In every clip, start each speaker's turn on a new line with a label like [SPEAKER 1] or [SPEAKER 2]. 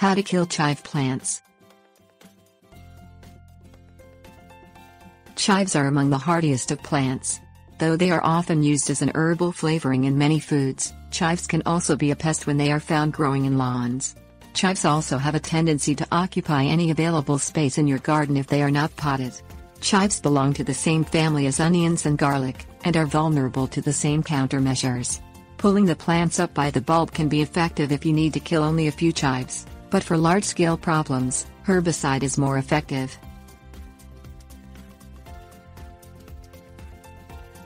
[SPEAKER 1] How to kill chive plants. Chives are among the hardiest of plants. Though they are often used as an herbal flavoring in many foods, chives can also be a pest when they are found growing in lawns. Chives also have a tendency to occupy any available space in your garden if they are not potted. Chives belong to the same family as onions and garlic, and are vulnerable to the same countermeasures. Pulling the plants up by the bulb can be effective if you need to kill only a few chives, but for large-scale problems, herbicide is more effective.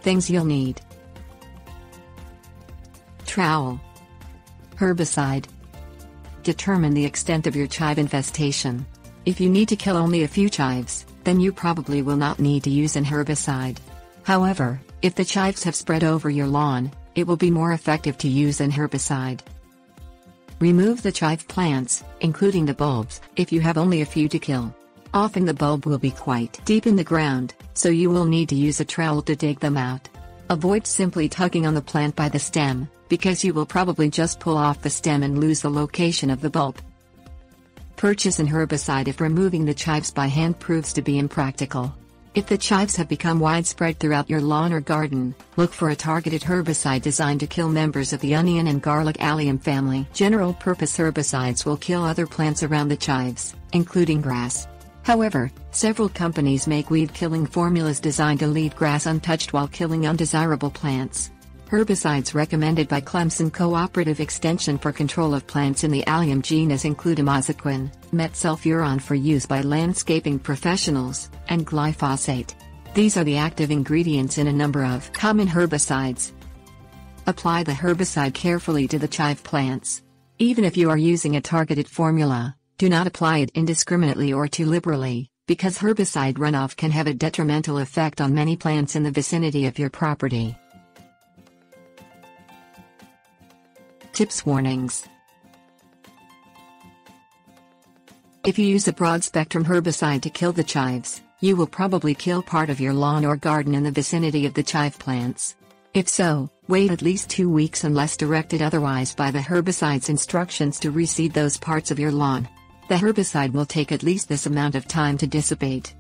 [SPEAKER 1] Things you'll need: trowel, herbicide. Determine the extent of your chive infestation. If you need to kill only a few chives, then you probably will not need to use an herbicide. However, if the chives have spread over your lawn, it will be more effective to use an herbicide. Remove the chive plants, including the bulbs, if you have only a few to kill. Often the bulb will be quite deep in the ground, so you will need to use a trowel to dig them out. Avoid simply tugging on the plant by the stem, because you will probably just pull off the stem and lose the location of the bulb. Purchase an herbicide if removing the chives by hand proves to be impractical. If the chives have become widespread throughout your lawn or garden, look for a targeted herbicide designed to kill members of the onion and garlic allium family. General-purpose herbicides will kill other plants around the chives, including grass. However, several companies make weed-killing formulas designed to leave grass untouched while killing undesirable plants. Herbicides recommended by Clemson Cooperative Extension for control of plants in the allium genus include imazaquin, metsulfuron for use by landscaping professionals, and glyphosate. These are the active ingredients in a number of common herbicides. Apply the herbicide carefully to the chive plants. Even if you are using a targeted formula, do not apply it indiscriminately or too liberally, because herbicide runoff can have a detrimental effect on many plants in the vicinity of your property. Tips. Warnings. If you use a broad-spectrum herbicide to kill the chives, you will probably kill part of your lawn or garden in the vicinity of the chive plants. If so, wait at least 2 weeks unless directed otherwise by the herbicide's instructions to reseed those parts of your lawn. The herbicide will take at least this amount of time to dissipate.